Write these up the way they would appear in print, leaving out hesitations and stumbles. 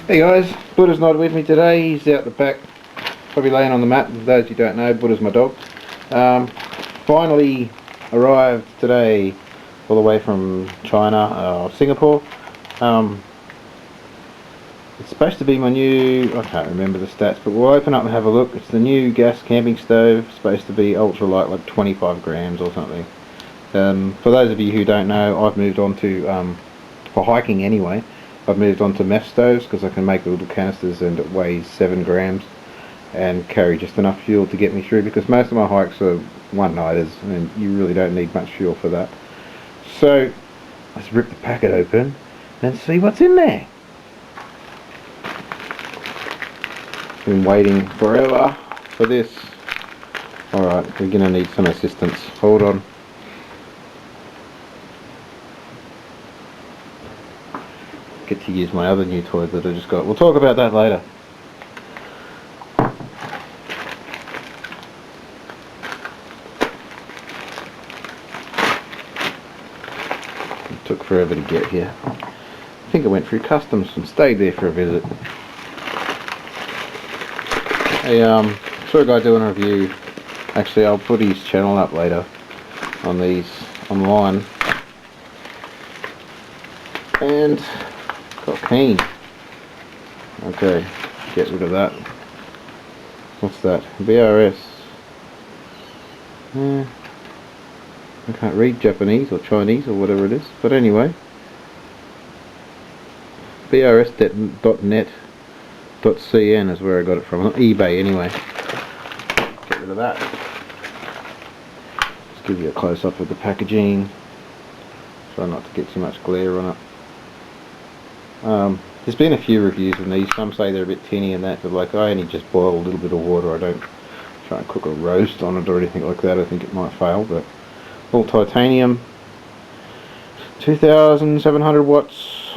Hey guys, Buddha's not with me today. He's out the back, probably laying on the mat. For those you don't know, Buddha's my dog. Finally arrived today, all the way from China, Singapore. It's supposed to be my new, I can't remember the stats, but we'll open up and have a look. It's the new gas camping stove. It's supposed to be ultra light, like 25 grams or something. For those of you who don't know, I've moved on to, for hiking anyway, I've moved on to meth stoves because I can make the little canisters and it weighs 7 grams and carry just enough fuel to get me through, because most of my hikes are one-nighters and you really don't need much fuel for that. So let's rip the packet open and see what's in there. Been waiting forever for this. Alright, we're going to need some assistance. Hold on. Get to use my other new toy that I just got. We'll talk about that later. It took forever to get here. I think I went through customs and stayed there for a visit. I saw a guy doing a review. Actually, I'll put his channel up later on these online. And got keen. Okay, get rid of that. What's that? BRS. I can't read Japanese or Chinese or whatever it is, but anyway. BRS.net.cn is where I got it from. eBay anyway. Get rid of that. Just give you a close up of the packaging. Try not to get too much glare on it. There's been a few reviews of these. Some say they're a bit tinny and that, but like, I only just boil a little bit of water. I don't try and cook a roast on it or anything like that. I think it might fail, but all titanium, 2,700 watts.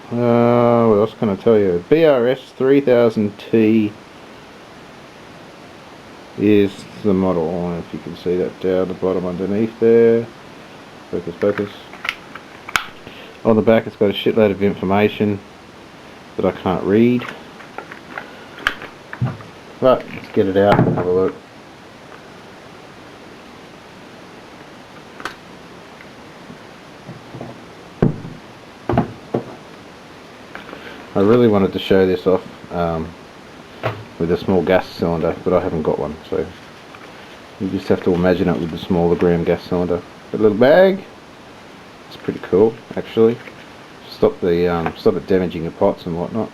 What else can I tell you? BRS 3000T is the model. I don't know if you can see that down the bottom underneath there. Focus, focus. On the back it's got a shitload of information that I can't read. But let's get it out and have a look. I really wanted to show this off with a small gas cylinder, but I haven't got one, so you just have to imagine it with the smaller gram gas cylinder. A little bag. It's pretty cool, actually. Stop it damaging your pots and whatnot.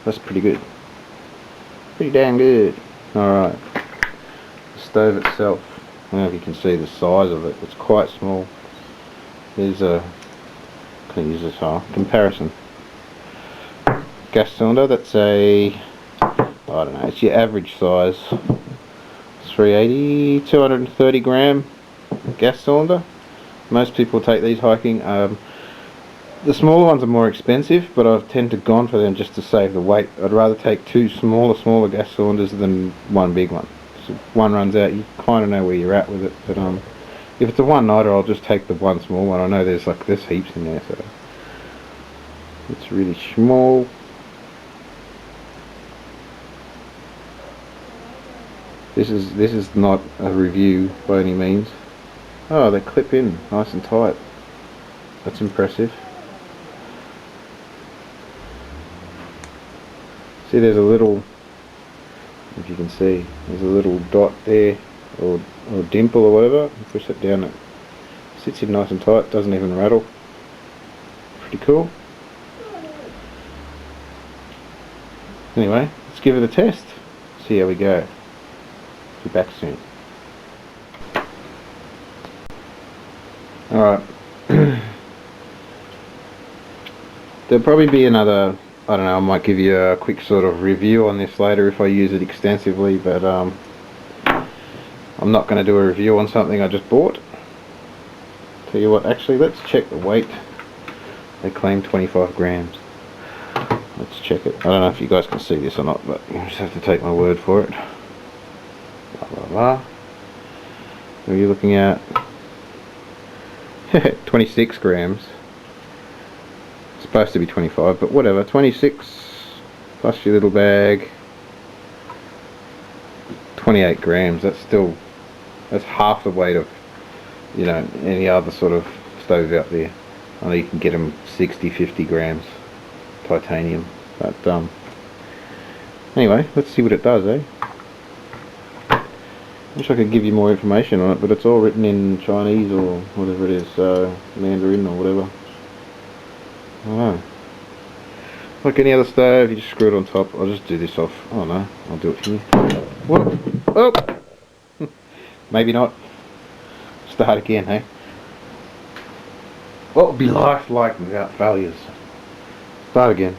That's pretty good. Pretty damn good. Alright. The stove itself. I don't know if you can see the size of it. It's quite small. Here's a, can use this comparison. Gas cylinder, that's a, I don't know, it's your average size. 380, 230 gram gas cylinder. Most people take these hiking. The smaller ones are more expensive, but I've tend to gone for them just to save the weight. I'd rather take two smaller gas cylinders than one big one. So if one runs out, you kind of know where you're at with it. But if it's a one-nighter, I'll just take the one small one. I know there's heaps in there, so it's really small. This is not a review by any means. Oh, they clip in nice and tight. That's impressive. See, there's a little, if you can see, there's a little dot there, or dimple or whatever. You push it down, it sits in nice and tight, doesn't even rattle. Pretty cool. Anyway, let's give it a test. See how we go. Be back soon. Alright. There'll probably be another, I don't know, I might give you a quick sort of review on this later if I use it extensively, but I'm not going to do a review on something I just bought. Tell you what, actually let's check the weight. They claim 25 grams. Let's check it. I don't know if you guys can see this or not, but you just have to take my word for it. Blah blah blah. What are you looking at? 26 grams. It's supposed to be 25, but whatever. 26 plus your little bag. 28 grams. That's half the weight of, you know, any other sort of stove out there. I know you can get them 60, 50 grams titanium, but anyway, let's see what it does, eh? Wish I could give you more information on it, but it's all written in Chinese or whatever it is, Mandarin or whatever. I don't know. Like any other stove, you just screw it on top. I'll just do this off. I don't know. I'll do it for you. What? Oh! Maybe not. Start again, hey? What would be life like without failures? Start again.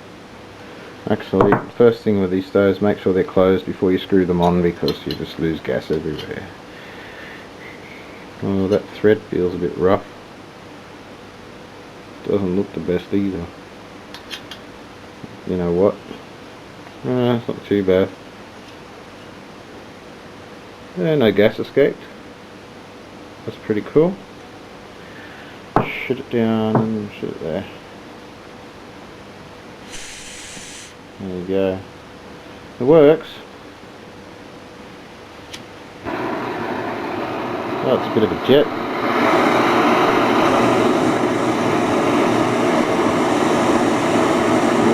Actually, first thing with these stoves, make sure they're closed before you screw them on, because you just lose gas everywhere. Oh, that thread feels a bit rough. Doesn't look the best either. You know what? It's not too bad. No gas escaped. That's pretty cool. Shut it down and shut it there. There you go. It works. Oh, it's a bit of a jet.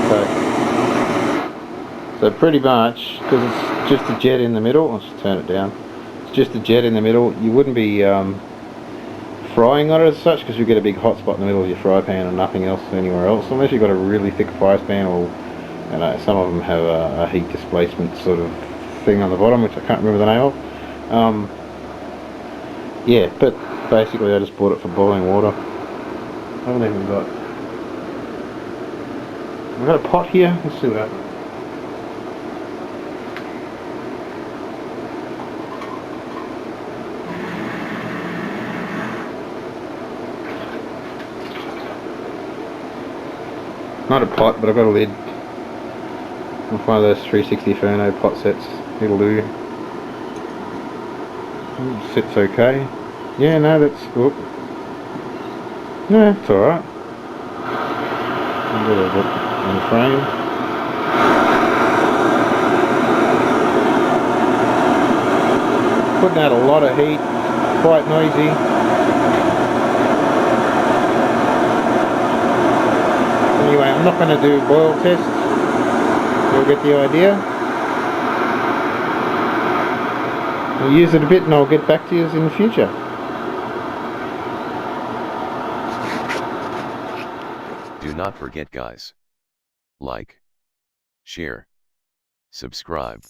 Okay. So pretty much, because it's just a jet in the middle, I'll just turn it down. It's just a jet in the middle. You wouldn't be frying on it as such, because you get a big hot spot in the middle of your fry pan and nothing else anywhere else, unless you've got a really thick fry pan, or you know, some of them have a heat displacement sort of thing on the bottom, which I can't remember the name of. Yeah, but basically I just bought it for boiling water. I haven't even got... I've got a pot here, let's see what happens. Not a pot, but I've got a lid. Off one of those 360 Ferno pot sets. It'll do. Sits okay. Yeah, no, that's good. No, it's alright. A little bit on the frame. Putting out a lot of heat. Quite noisy. Anyway, I'm not going to do boil tests. You'll get the idea. I'll use it a bit and I'll get back to you in the future. Do not forget, guys. Like, share, subscribe.